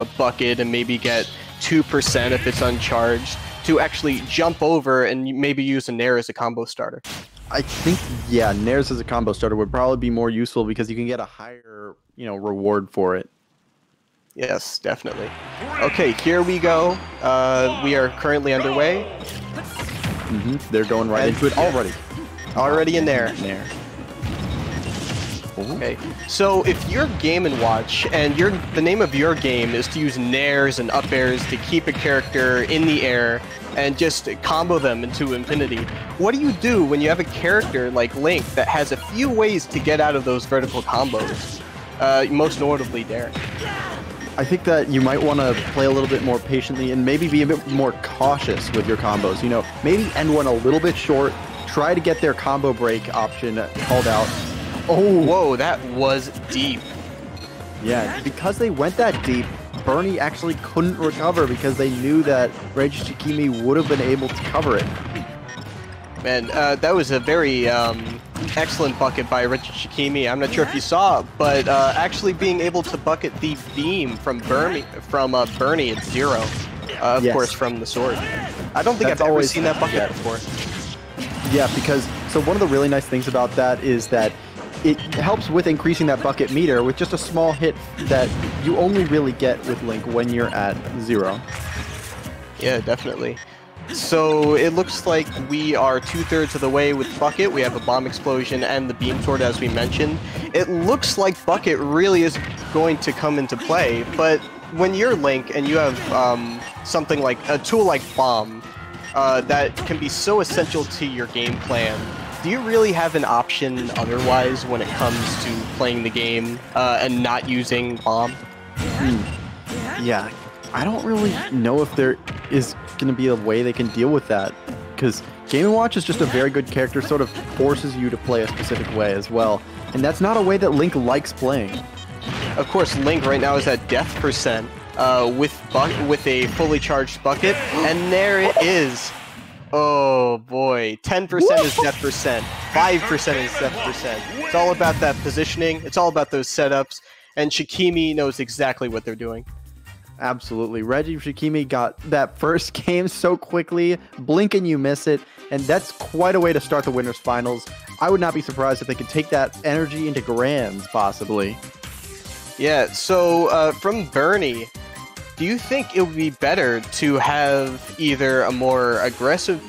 a bucket and maybe get 2% if it's uncharged, to actually jump over and maybe use a Nair as a combo starter. I think, yeah, Nairs as a combo starter would probably be more useful because you can get a higher, reward for it. Yes, definitely. Okay, here we go. We are currently underway. They're going right into it already. Already in there. Nair. Okay, so if you're Game & Watch and the name of your game is to use nairs and up airs to keep a character in the air and just combo them into infinity, what do you do when you have a character like Link that has a few ways to get out of those vertical combos? Most notably Dair. I think that you might want to play a little bit more patiently and maybe be a bit more cautious with your combos. Maybe end one a little bit short, try to get their combo break option called out. Oh, whoa, that was deep. Yeah, because they went that deep, Bernie actually couldn't recover because they knew that Regi Shikimi would have been able to cover it. Man, that was a very excellent bucket by Regi Shikimi. I'm not sure if you saw, but actually being able to bucket the beam from Bernie at 0, of course, from the sword. I don't think I've ever seen that bucket before. Yeah, because one of the really nice things about that is that it helps with increasing that bucket meter with just a small hit that you only really get with Link when you're at 0. Yeah, definitely. So it looks like we are 2/3 of the way with Bucket. We have a bomb explosion and the beam sword, as we mentioned. It looks like Bucket really is going to come into play, but when you're Link and you have something like a tool like bomb that can be so essential to your game plan, do you really have an option otherwise when it comes to playing the game and not using bomb? Yeah, I don't really know if there is going to be a way they can deal with that, because Game & Watch is just a very good character, sort of forces you to play a specific way as well, and that's not a way that Link likes playing. Of course, Link right now is at death percent with a fully charged bucket, and there it is. Oh boy, 10% is death percent, 5% is death percent. It's all about that positioning, it's all about those setups, and Shikimi knows exactly what they're doing. Absolutely. Regi Shikimi got that first game so quickly, blink and you miss it, and that's quite a way to start the winners finals. I would not be surprised if they could take that energy into grands, possibly. Yeah, so from Bernie, do you think it would be better to have either a more aggressive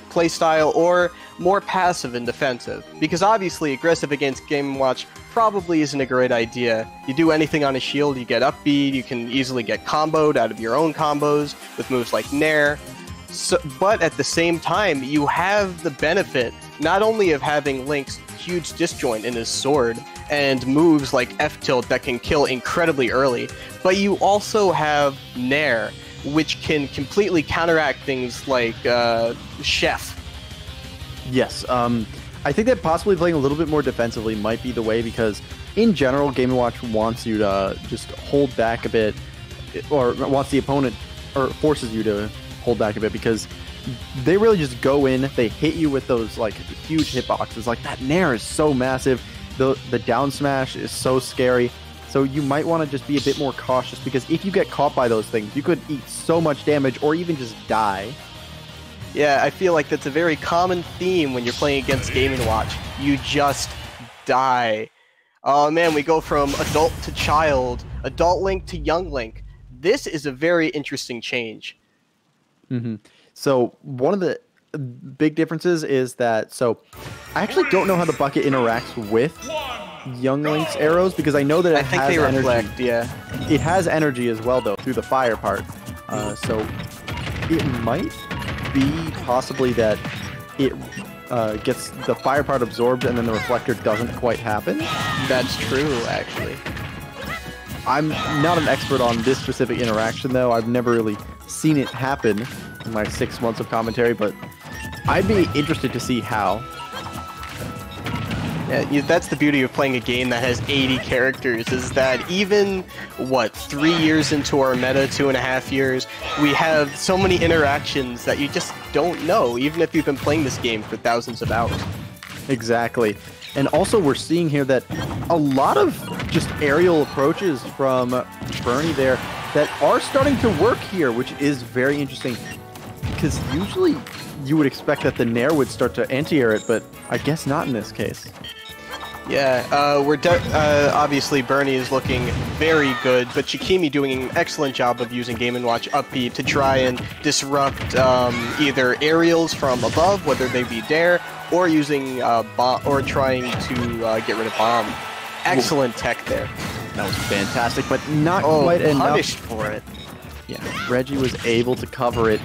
play style or more passive and defensive? Because obviously aggressive against Game & Watch probably isn't a great idea. You do anything on a shield, you get up B, you can easily get comboed out of your own combos with moves like Nair. But at the same time, you have the benefit not only of having Link's huge disjoint in his sword and moves like F-tilt that can kill incredibly early, but you also have Nair, which can completely counteract things like Chef. Yes, I think that possibly playing a little bit more defensively might be the way, because in general, Game & Watch wants you to just hold back a bit, or wants the opponent, or forces you to hold back a bit, because they really just go in, they hit you with those like huge hitboxes. Like that Nair is so massive, the down smash is so scary. So you might want to just be a bit more cautious, because if you get caught by those things, you could eat so much damage or even just die. Yeah, I feel like that's a very common theme when you're playing against Game & Watch. You just die. Oh man, we go from adult to child, adult Link to young Link. This is a very interesting change. So one of the big differences is that, I actually don't know how the bucket interacts with young Link's arrows, because I know that it has energy. Reflect, yeah. It has energy as well, though, through the fire part. So it might be possibly that it gets the fire part absorbed and then the reflector doesn't quite happen. That's true, actually. I'm not an expert on this specific interaction, though. I've never really seen it happen in my 6 months of commentary, but I'd be interested to see how. Yeah, that's the beauty of playing a game that has 80 characters, is that even, 3 years into our meta, 2.5 years, we have so many interactions that you just don't know, even if you've been playing this game for thousands of hours. Exactly. And also we're seeing here that a lot of just aerial approaches from Bernie there that are starting to work here, which is very interesting. Because usually you would expect that the Nair would start to anti-air it, but I guess not in this case. Yeah, obviously Bernie is looking very good, but Shikimi doing an excellent job of using Game & Watch up B to try and disrupt either aerials from above, whether they be dare, or using bomb, or trying to get rid of bomb. Excellent tech there. That was fantastic, but not quite enough. Punished for it. Yeah, Regi was able to cover it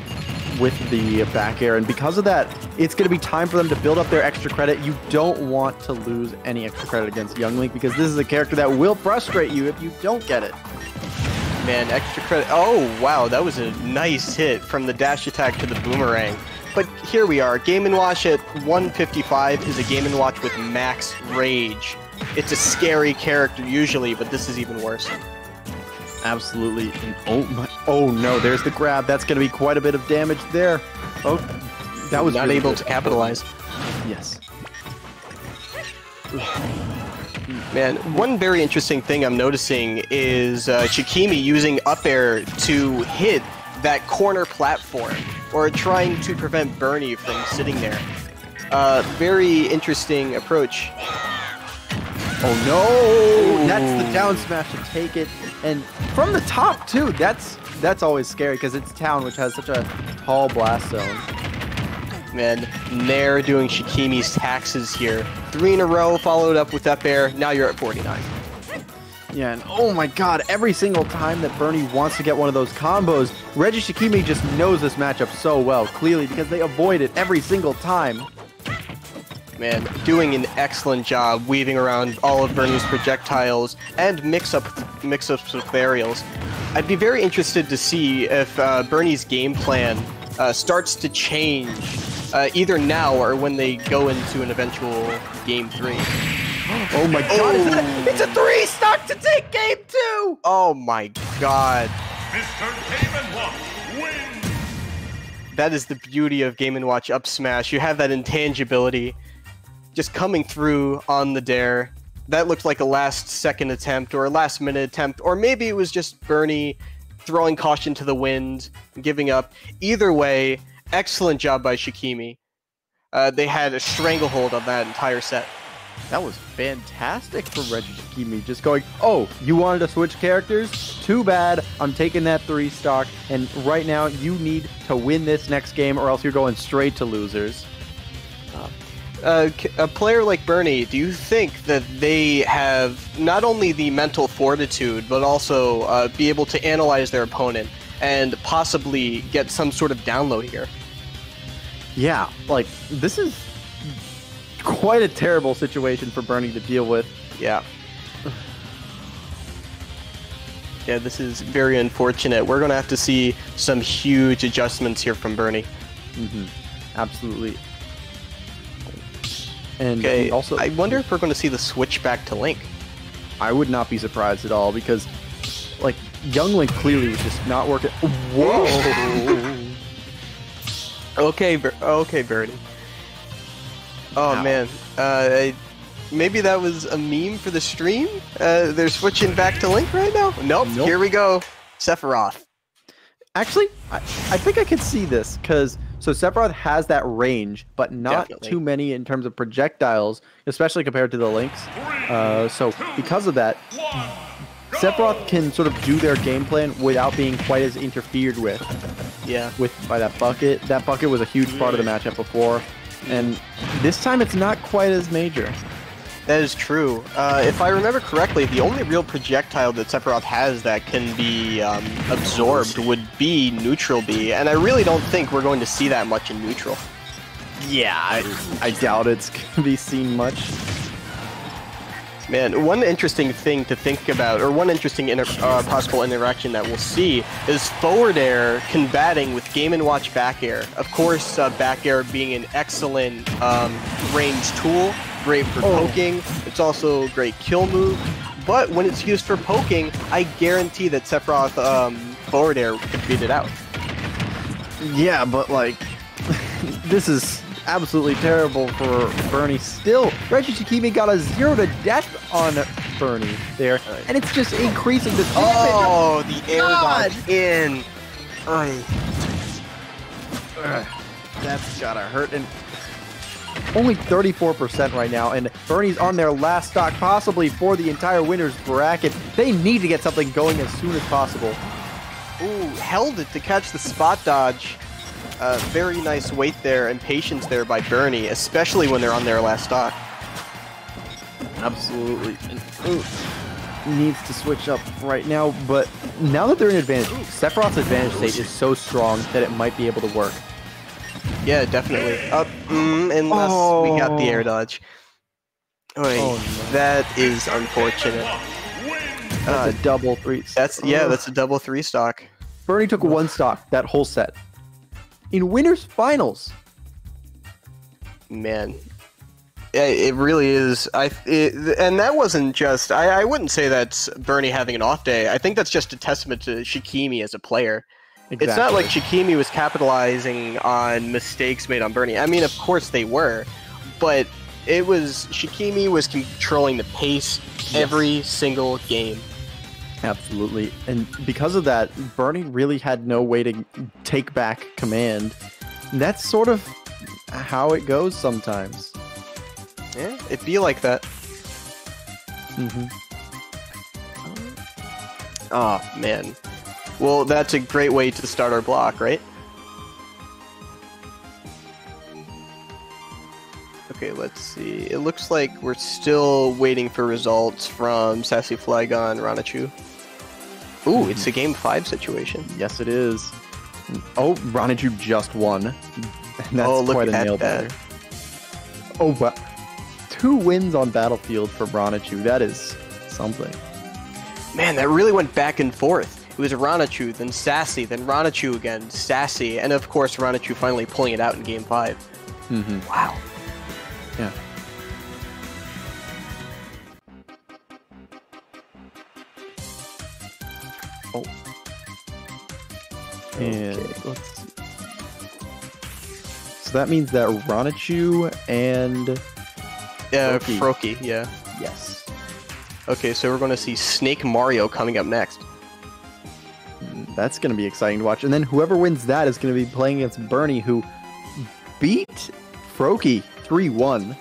with the back air, and because of that, it's going to be time for them to build up their extra credit. You don't want to lose any extra credit against Young Link because this is a character that will frustrate you if you don't get it. Man, extra credit. Oh, wow, that was a nice hit from the dash attack to the boomerang. But here we are. Game & Watch at 155 is a Game & Watch with max rage. It's a scary character usually, but this is even worse. Absolutely. And oh no, there's the grab. That's going to be quite a bit of damage there. Oh, that was not really able good. to capitalize. Yes. Man, one very interesting thing I'm noticing is Shikimi using up air to hit that corner platform, or trying to prevent Bernie from sitting there. Very interesting approach. Oh no! That's the down smash to take it, and from the top too. That's always scary because it's Town, which has such a tall blast zone. Man, Nair doing Shikimi's taxes here. 3 in a row, followed up with up air. Now you're at 49. Yeah, and oh my god, every single time that Bernie wants to get one of those combos, Regi Shikimi just knows this matchup so well, clearly, because they avoid it every single time. Man, doing an excellent job weaving around all of Bernie's projectiles and mix-ups with aerials. I'd be very interested to see if Bernie's game plan starts to change either now or when they go into an eventual Game 3. Oh my god, it's a 3-stock to take Game 2! Oh my god. Mr. Game & Watch wins! That is the beauty of Game & Watch up smash. You have that intangibility just coming through on the dare. That looked like a last-second attempt or a last-minute attempt, or maybe it was just Bernie throwing caution to the wind, giving up. Either way, excellent job by Shikimi. They had a stranglehold on that entire set. That was fantastic from Regi Shikimi, just going, oh, you wanted to switch characters? Too bad, I'm taking that 3-stock, and right now you need to win this next game or else you're going straight to losers. A player like Bernie, do you think that they have not only the mental fortitude, but also be able to analyze their opponent and possibly get some sort of down low here? Yeah, like, this is quite a terrible situation for Bernie to deal with. Yeah. Yeah, this is very unfortunate. We're going to have to see some huge adjustments here from Bernie. Mm-hmm. Absolutely. And okay, also, I wonder if we're going to see the switch back to Link. I would not be surprised at all because, like, Young Link clearly was just not working. Whoa! Okay, Bernie. Oh, Ow. man. Maybe that was a meme for the stream? They're switching back to Link right now? Nope. Here we go. Sephiroth. Actually, I think I could see this because so Sephiroth has that range, but not Definitely. too many in terms of projectiles, especially compared to the Links. So because of that, Sephiroth can sort of do their game plan without being quite as interfered with. Yeah. By that bucket. That bucket was a huge part of the matchup before, and this time it's not quite as major. That is true. If I remember correctly, the only real projectile that Sephiroth has that can be absorbed would be Neutral B, and I really don't think we're going to see that much in Neutral. Yeah, I doubt it's going to be seen much. Man, one interesting thing to think about, or one interesting possible interaction that we'll see, is forward air combating with Game & Watch back air. Of course, back air being an excellent range tool, great for poking. It's also a great kill move. But when it's used for poking, I guarantee that Sephiroth forward air could beat it out. Yeah, but like, this is absolutely terrible for Bernie. Still, Regi Shikimi got a 0 to death on Bernie there, and it's just increasing the damage. Oh, the air God. dodge in. Oy. That's gotta hurt. And only 34% right now, and Bernie's on their last stock, possibly for the entire winner's bracket. They need to get something going as soon as possible. Ooh, held it to catch the spot dodge. Very nice weight there and patience there by Bernie, especially when they're on their last stock. Absolutely. And, needs to switch up right now, but now that they're in advantage, Sephiroth's advantage state is so strong that it might be able to work. Yeah, definitely. Unless we got the air dodge. Oy, no. That is unfortunate. That's a double 3. That's a double 3 stock. Bernie took 1 stock that whole set. In winners finals. Man. It really is. And that wasn't just. I wouldn't say that's Bernie having an off day. I think that's just a testament to Shikimi as a player. Exactly. It's not like Shikimi was capitalizing on mistakes made on Bernie. I mean, of course they were, but Shikimi was controlling the pace every single game. Absolutely. And because of that, Bernie really had no way to take back command. And that's sort of how it goes sometimes. Yeah, it'd be like that. Mm-hmm. Oh, man. Well, that's a great way to start our block, right? Okay, let's see. It looks like we're still waiting for results from Sassy Flygon, Ranachu. Ooh, it's a Game 5 situation. Yes, it is. Oh, Ranachu just won. And that's quite a nail biter. Oh, wow. 2 wins on Battlefield for Ranachu. That is something. Man, that really went back and forth. It was Ranachu, then Sassy, then Ranachu again, Sassy, and of course Ranachu finally pulling it out in Game 5. Mm-hmm. Wow. Yeah. Oh. And let's see. So that means that Ranachu and Froakie, yeah. Yes. Okay, so we're going to see Snake Mario coming up next. That's going to be exciting to watch. And then whoever wins that is going to be playing against Bernie, who beat Froakie 3-1.